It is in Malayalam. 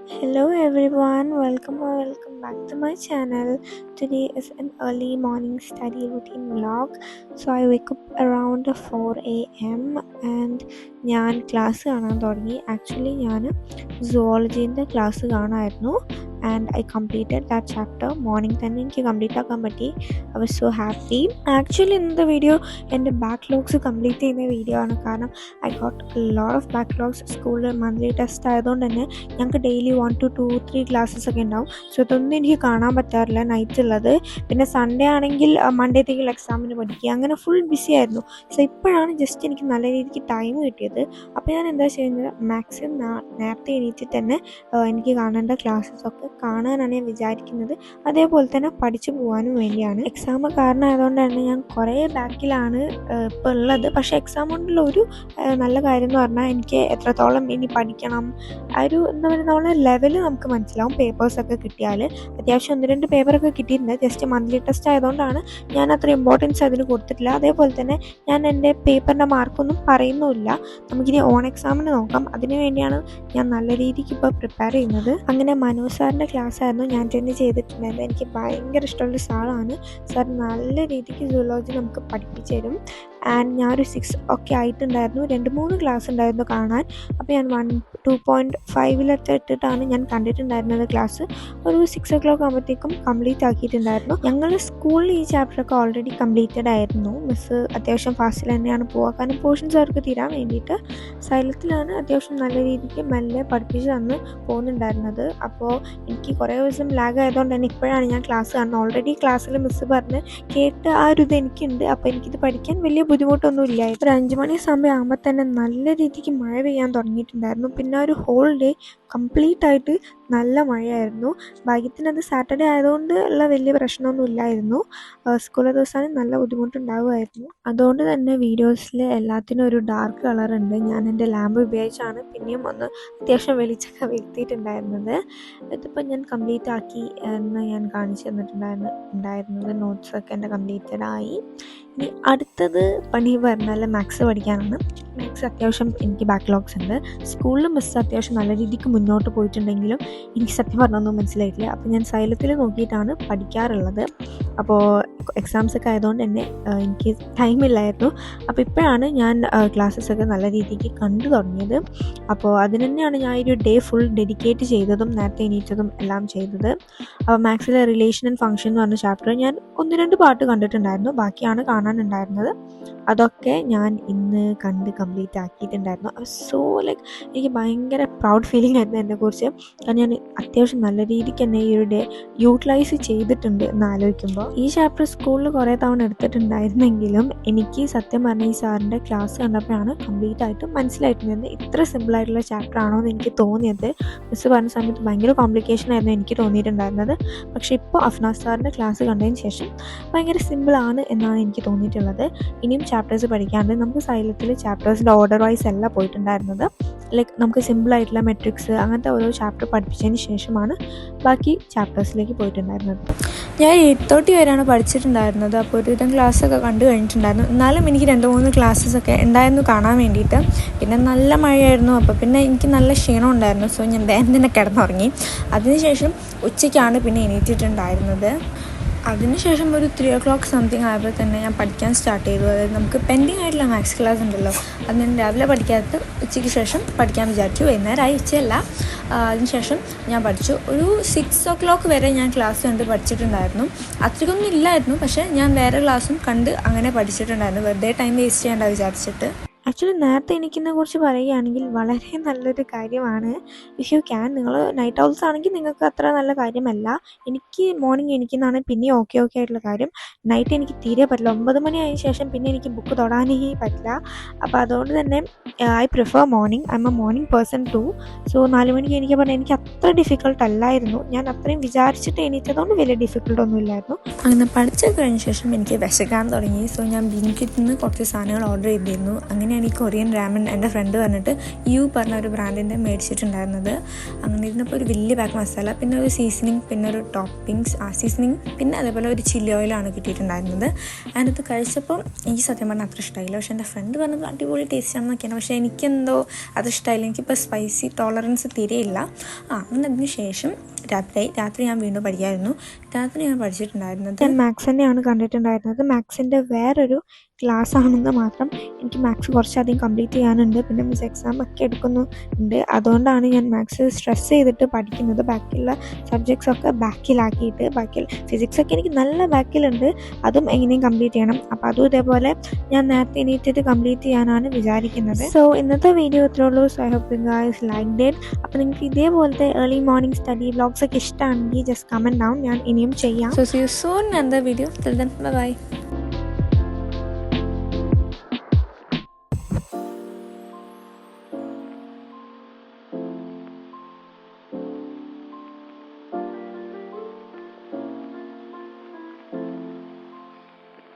Hello everyone, welcome back to my channel. Today is an early morning study routine vlog. So I wake up around 4 a.m. and ഞാൻ ക്ലാസ് കാണാൻ തുടങ്ങി. ആക്ച്വലി ഞാൻ സുവോളജീൻ്റെ ക്ലാസ് കാണാമായിരുന്നു and I completed that chapter. Morning തന്നെ എനിക്ക് കംപ്ലീറ്റ് ആക്കാൻ പറ്റി. I was so happy. Actually ഇന്നത്തെ വീഡിയോ എൻ്റെ ബാക്ക്ലോഗ്സ് കംപ്ലീറ്റ് ചെയ്യുന്ന വീഡിയോ ആണ്. കാരണം I got lot of backlogs. സ്കൂളിൽ മന്ത്ലി ടെസ്റ്റ് ആയതുകൊണ്ട് തന്നെ ഞങ്ങൾക്ക് ഡെയിലി 1 to 2-3 ക്ലാസ്സസ് ഒക്കെ ഉണ്ടാവും. സോ ഇതൊന്നും എനിക്ക് കാണാൻ പറ്റാറില്ല നൈറ്റുള്ളത്. പിന്നെ സൺഡേ ആണെങ്കിൽ മൺഡേത്തേക്കുള്ള എക്സാമിന് പഠിക്കുക, അങ്ങനെ ഫുൾ ബിസി ആയിരുന്നു. സോ ഇപ്പോഴാണ് ജസ്റ്റ് എനിക്ക് നല്ല രീതിക്ക് ടൈം കിട്ടിയത്. അപ്പോൾ ഞാൻ എന്താ ചെയ്യുന്നത്, മാക്സിമം നേരത്തെ എണീറ്റിട്ട് തന്നെ എനിക്ക് കാണേണ്ട ക്ലാസ്സസ് ഒക്കെ കാണാനാണ് ഞാൻ വിചാരിക്കുന്നത്. അതേപോലെ തന്നെ പഠിച്ചു പോകാനും വേണ്ടിയാണ്. എക്സാം കാരണമായതുകൊണ്ട് തന്നെ ഞാൻ കുറേ ബാക്കിലാണ് ഇപ്പോൾ ഉള്ളത്. പക്ഷേ എക്സാം കൊണ്ടുള്ള ഒരു നല്ല കാര്യം എന്ന് പറഞ്ഞാൽ എനിക്ക് എത്രത്തോളം ഇനി പഠിക്കണം ആ ഒരു എന്താ പറയുക, നമ്മളെ ലെവൽ നമുക്ക് മനസ്സിലാവും. പേപ്പേഴ്സൊക്കെ കിട്ടിയാൽ അത്യാവശ്യം 1-2 പേപ്പറൊക്കെ കിട്ടിയിട്ടുണ്ട്. ജസ്റ്റ് മന്ത്ലി ടെസ്റ്റ് ആയതുകൊണ്ടാണ് ഞാൻ അത്ര ഇമ്പോർട്ടൻസ് അതിന് കൊടുത്തിട്ടില്ല. അതേപോലെ തന്നെ ഞാൻ എൻ്റെ പേപ്പറിൻ്റെ മാർക്കൊന്നും പറയുന്നുമില്ല. നമുക്കിനി ഓൺ എക്സാമിന് നോക്കാം. അതിന് വേണ്ടിയാണ് ഞാൻ നല്ല രീതിക്ക് ഇപ്പോൾ പ്രിപ്പയർ ചെയ്യുന്നത്. അങ്ങനെ മനോജ് സാറിൻ്റെ ക്ലാസ് ആയിരുന്നു ഞാൻ അറ്റൻഡ് ചെയ്തിട്ടുണ്ടായിരുന്നത്. എനിക്ക് ഭയങ്കര ഇഷ്ടമുള്ളൊരു സാറാണ് സാർ. നല്ല രീതിക്ക് സുവോളജി നമുക്ക് പഠിപ്പിച്ചു തരും. ആൻഡ് ഞാനൊരു 6 ഒക്കെ ആയിട്ടുണ്ടായിരുന്നു. 2-3 ക്ലാസ് ഉണ്ടായിരുന്നു കാണാൻ. അപ്പോൾ ഞാൻ 2.5 ഇട്ടിട്ടാണ് ഞാൻ കണ്ടിട്ടുണ്ടായിരുന്നത് ക്ലാസ്. ഒരു 6 o'clock ആകുമ്പോഴത്തേക്കും കംപ്ലീറ്റ് ആക്കിയിട്ടുണ്ടായിരുന്നു. ഞങ്ങൾ സ്കൂളിൽ ഈ ചാപ്റ്ററൊക്കെ ഓൾറെഡി കംപ്ലീറ്റഡ് ആയിരുന്നു. മിസ്സ് അത്യാവശ്യം ഫാസ്റ്റിൽ തന്നെയാണ് പോവുക. കാരണം പോർഷൻസ് അവർക്ക് തീരാൻ വേണ്ടിയിട്ട് സൈലത്തിലാണ് അത്യാവശ്യം നല്ല രീതിക്ക് മെല്ലെ പഠിപ്പിച്ച് തന്ന് പോകുന്നുണ്ടായിരുന്നത്. അപ്പോൾ എനിക്ക് കുറേ ദിവസം ലാഗ് ആയതുകൊണ്ട് തന്നെ ഇപ്പോഴാണ് ഞാൻ ക്ലാസ് കാണുന്നത്. ഓൾറെഡി ക്ലാസ്സിൽ മിസ്സ് പറഞ്ഞ് കേട്ട് ആ ഒരു ഇത് എനിക്കുണ്ട്. അപ്പോൾ എനിക്കിത് പഠിക്കാൻ വലിയ ബുദ്ധിമുട്ടൊന്നും ഇല്ല. ഒരു 5 മണി സമയം ആകുമ്പോൾ തന്നെ നല്ല രീതിക്ക് മഴ പെയ്യാൻ തുടങ്ങിയിട്ടുണ്ടായിരുന്നു. പിന്നെ ഒരു ഹോൾ ഡേ കംപ്ലീറ്റ് ആയിട്ട് നല്ല മഴയായിരുന്നു. ഭാഗ്യത്തിനത് സാറ്റർഡേ ആയതുകൊണ്ട് ഉള്ള വലിയ പ്രശ്നമൊന്നും ഇല്ലായിരുന്നു. സ്കൂളിലെ ദിവസമാണ് നല്ല ബുദ്ധിമുട്ടുണ്ടാകുമായിരുന്നു. അതുകൊണ്ട് തന്നെ വീഡിയോസിൽ എല്ലാത്തിനും ഒരു ഡാർക്ക് കളറുണ്ട്. ഞാൻ എൻ്റെ ലാമ്പ് ഉപയോഗിച്ചാണ് പിന്നെയും ഒന്ന് അത്യാവശ്യം വെളിച്ചൊക്കെ വരുത്തിയിട്ടുണ്ടായിരുന്നത്. ഇതിപ്പോൾ ഞാൻ കംപ്ലീറ്റ് ആക്കി എന്ന് ഞാൻ കാണിച്ചു തന്നിട്ടുണ്ടായിരുന്നത്. നോട്ട്സൊക്കെ എൻ്റെ കംപ്ലീറ്റഡ് ആയി. ഇനി അടുത്തത് പണി പറഞ്ഞാൽ മാത്സ് പഠിക്കാനാണ്. മാത്സ് അത്യാവശ്യം എനിക്ക് ബാക്ക്ലോഗ്സ് ഉണ്ട്. സ്കൂളിൽ മിസ് അത്യാവശ്യം നല്ല രീതിക്ക് മുന്നോട്ട് പോയിട്ടുണ്ടെങ്കിലും എനിക്ക് സത്യം പറഞ്ഞൊന്നും മനസ്സിലായിട്ടില്ല. അപ്പോൾ ഞാൻ സൈലത്തിൽ നോക്കിയിട്ടാണ് പഠിക്കാറുള്ളത്. അപ്പോൾ എക്സാംസൊക്കെ ആയതുകൊണ്ട് തന്നെ എനിക്ക് ടൈമില്ലായിരുന്നു. അപ്പോൾ ഇപ്പോഴാണ് ഞാൻ ക്ലാസ്സസൊക്കെ നല്ല രീതിക്ക് കണ്ടു തുടങ്ങിയത്. അപ്പോൾ അതിന് തന്നെയാണ് ഞാൻ ഒരു ഡേ ഫുൾ ഡെഡിക്കേറ്റ് ചെയ്തതും നേരത്തെ എണീറ്റതും എല്ലാം ചെയ്തത്. അപ്പോൾ മാത്സിലെ റിലേഷൻ ആൻഡ് ഫംഗ്ഷൻ എന്ന് പറഞ്ഞ ചാപ്റ്റർ ഞാൻ 1-2 പാർട്ട് കണ്ടിട്ടുണ്ടായിരുന്നു. ബാക്കിയാണ് കാണാനുണ്ടായിരുന്നത്. അതൊക്കെ ഞാൻ ഇന്ന് കണ്ട് കംപ്ലീറ്റ് ആക്കിയിട്ടുണ്ടായിരുന്നു. സോ ലൈക്ക് എനിക്ക് ഭയങ്കര പ്രൗഡ് ഫീലിംഗ് ആയിരുന്നു എന്നെക്കുറിച്ച്. കാരണം ഞാൻ അത്യാവശ്യം നല്ല രീതിക്ക് തന്നെ ഈ ഒരു ഡേ യൂട്ടിലൈസ് ചെയ്തിട്ടുണ്ട് എന്ന് ആലോചിക്കുമ്പോൾ. ഈ ചാപ്റ്റർ സ്കൂളിൽ കുറേ തവണ എടുത്തിട്ടുണ്ടായിരുന്നെങ്കിലും എനിക്ക് സത്യം പറഞ്ഞ ഈ സാറിൻ്റെ ക്ലാസ് കണ്ടപ്പോഴാണ് കംപ്ലീറ്റ് ആയിട്ട് മനസ്സിലായിട്ടുണ്ടായിരുന്നത്. ഇത്ര സിമ്പിളായിട്ടുള്ള ചാപ്റ്റർ ആണോ എന്ന് എനിക്ക് തോന്നിയത്. മിസ് പറഞ്ഞ സമയത്ത് ഭയങ്കര കോംപ്ലിക്കേഷൻ ആയിരുന്നു എനിക്ക് തോന്നിയിട്ടുണ്ടായിരുന്നത്. പക്ഷേ ഇപ്പോൾ അഫ്നാസ് സാറിൻ്റെ ക്ലാസ് കണ്ടതിന് ശേഷം ഭയങ്കര സിമ്പിളാണ് എന്നാണ് എനിക്ക് തോന്നിയിട്ടുള്ളത്. ഇനിയും ചാപ്റ്റേഴ്സ് പഠിക്കാണ്ട് നമുക്ക് സൈലത്തിൽ ചാപ്റ്റേഴ്സിൻ്റെ ഓർഡർ വൈസ് അല്ല പോയിട്ടുണ്ടായിരുന്നത്. ലൈക്ക് നമുക്ക് സിമ്പിളായിട്ടുള്ള മെട്രിക്സ് അങ്ങനത്തെ ഓരോ ചാപ്റ്റർ പഠിപ്പിച്ചതിന് ശേഷമാണ് ബാക്കി ചാപ്റ്റേഴ്സിലേക്ക് പോയിട്ടുണ്ടായിരുന്നത്. ഞാൻ 8:30 വരെയാണ് പഠിച്ചിട്ടുണ്ടായിരുന്നത്. അപ്പോൾ ഒരുവിധം ക്ലാസ്സൊക്കെ കണ്ടു കഴിഞ്ഞിട്ടുണ്ടായിരുന്നു. എന്നാലും എനിക്ക് 2-3 ക്ലാസ്സസൊക്കെ ഉണ്ടായിരുന്നു കാണാൻ വേണ്ടിയിട്ട്. പിന്നെ നല്ല മഴയായിരുന്നു. അപ്പോൾ പിന്നെ എനിക്ക് നല്ല ക്ഷീണം ഉണ്ടായിരുന്നു. സോ ഞാൻ വേഗം തന്നെ കിടന്നുറങ്ങി. അതിനുശേഷം ഉച്ചയ്ക്കാണ് പിന്നെ എണീറ്റിട്ടുണ്ടായിരുന്നത്. അതിനുശേഷം ഒരു 3 o'clock സംതിങ് ആയപ്പോൾ തന്നെ ഞാൻ പഠിക്കാൻ സ്റ്റാർട്ട് ചെയ്തു. അതായത് നമുക്ക് പെൻഡിങ് ആയിട്ടുള്ള മാത്സ് ക്ലാസ് ഉണ്ടല്ലോ, അത് ഞാൻ രാവിലെ പഠിക്കാത്ത ഉച്ചയ്ക്ക് ശേഷം പഠിക്കാൻ വിചാരിച്ചു. വൈകുന്നേരമായി, ഉച്ചയല്ല. അതിനുശേഷം ഞാൻ പഠിച്ചു. ഒരു 6 o'clock വരെ ഞാൻ ക്ലാസ് കണ്ട് പഠിച്ചിട്ടുണ്ടായിരുന്നു. അത്രയ്ക്കൊന്നും ഇല്ലായിരുന്നു, പക്ഷേ ഞാൻ വേറെ ക്ലാസ്സും കണ്ട് അങ്ങനെ പഠിച്ചിട്ടുണ്ടായിരുന്നു. വെറുതെ ടൈം വേസ്റ്റ് ചെയ്യേണ്ട വിചാരിച്ചിട്ട്. ആക്ച്വലി നേരത്തെ എനിക്കിതിനെക്കുറിച്ച് പറയുകയാണെങ്കിൽ വളരെ നല്ലൊരു കാര്യമാണ്. ഇഫ് യു ക്യാൻ, നിങ്ങൾ നൈറ്റ് ഔൾസ് ആണെങ്കിൽ നിങ്ങൾക്ക് അത്ര നല്ല കാര്യമല്ല. എനിക്ക് മോർണിംഗ് എണീക്കുന്നതാണ് പിന്നെ ഓക്കെ ആയിട്ടുള്ള കാര്യം. നൈറ്റ് എനിക്ക് തീരെ പറ്റില്ല. 9 മണി ആയതിനു ശേഷം പിന്നെ എനിക്ക് ബുക്ക് തൊടാനേ പറ്റില്ല. അപ്പോൾ അതുകൊണ്ട് തന്നെ I prefer morning. I am a morning person too. So 4 മണിക്ക് എനിക്ക് പറഞ്ഞാൽ എനിക്ക് അത്ര ഡിഫിക്കൾട്ട് അല്ലായിരുന്നു. ഞാൻ അത്രയും വിചാരിച്ചിട്ട് എണീറ്റതുകൊണ്ട് വലിയ ഡിഫിക്കൾട്ടൊന്നും ഇല്ലായിരുന്നു. അങ്ങനെ പഠിച്ചു കഴിഞ്ഞ ശേഷം എനിക്ക് വിശക്കാൻ തുടങ്ങി. സോ ഞാൻ ബ്ലിങ്കിറ്റിൽ നിന്ന് കുറച്ച് സാധനങ്ങൾ ഓർഡർ ചെയ്തിരുന്നു. അങ്ങനെയാണ് ഞാൻ ഈ കൊറിയൻ റാമൻ എൻ്റെ ഫ്രണ്ട് പറഞ്ഞിട്ട് പറഞ്ഞ ഒരു ബ്രാൻഡിൻ്റെ മേടിച്ചിട്ടുണ്ടായിരുന്നത്. അങ്ങനെ ഇരുന്നപ്പോൾ ഒരു വലിയ പാക്ക് മസാല, പിന്നെ ഒരു സീസണിങ്, പിന്നെ ഒരു ടോപ്പിങ്സ്, ആ സീസണിങ്, പിന്നെ അതേപോലെ ഒരു ചില്ലി ഓയിലാണ് കിട്ടിയിട്ടുണ്ടായിരുന്നത്. അതിനകത്ത് കഴിച്ചപ്പോൾ എനിക്ക് സത്യം പറഞ്ഞാൽ അത്ര ഇഷ്ടമായില്ല. പക്ഷേ എൻ്റെ ഫ്രണ്ട് പറഞ്ഞത് അടിപൊളി ടേസ്റ്റ് ആണെന്നൊക്കെയാണ്. പക്ഷേ എനിക്കെന്തോ അത് ഇഷ്ടമായില്ല. എനിക്കിപ്പോൾ സ്പൈസി ടോളറൻസ് തീരെയില്ല. അങ്ങനെ അതിന് ശേഷം രാത്രി ഞാൻ വീണ്ടും പഠിക്കായിരുന്നു. രാത്രി ഞാൻ പഠിച്ചിട്ടുണ്ടായിരുന്നത്, ഞാൻ മാത്സ് തന്നെയാണ് കണ്ടിട്ടുണ്ടായിരുന്നത്. മാത്സിൻ്റെ വേറൊരു ക്ലാസ് ആണെന്ന് മാത്രം. എനിക്ക് മാത്സ് കുറച്ചധികം കംപ്ലീറ്റ് ചെയ്യാനുണ്ട്, പിന്നെ മിസ് എക്സാം ഒക്കെ എടുക്കുന്നുണ്ട്. അതുകൊണ്ടാണ് ഞാൻ മാത്സ് സ്ട്രെസ് ചെയ്തിട്ട് പഠിക്കുന്നത്. ബാക്കിയുള്ള സബ്ജക്ട്സ് ഒക്കെ ബാക്കിലാക്കിയിട്ട്, ഫിസിക്സൊക്കെ എനിക്ക് നല്ല ബാക്കിലുണ്ട്, അതും എങ്ങനെയും കംപ്ലീറ്റ് ചെയ്യണം. അപ്പോൾ അതും ഇതേപോലെ ഞാൻ നേരത്തെ എണീറ്റിട്ട് കംപ്ലീറ്റ് ചെയ്യാനാണ് വിചാരിക്കുന്നത്. സോ ഇന്നത്തെ വീഡിയോ ഇത്രേ ഉള്ളൂ. So I hope you guys liked it. അപ്പോൾ നിങ്ങൾക്ക് ഇതേപോലത്തെ ഏർലി മോർണിംഗ് സ്റ്റഡി വ്ളോഗ്സ് ഒക്കെ ഇഷ്ടമാണെങ്കിൽ ജസ്റ്റ് കമൻറ്റ് ഡൗൺ, ഞാൻ ഇനിയും ചെയ്യാം. So see you soon in the video. Till then, bye bye.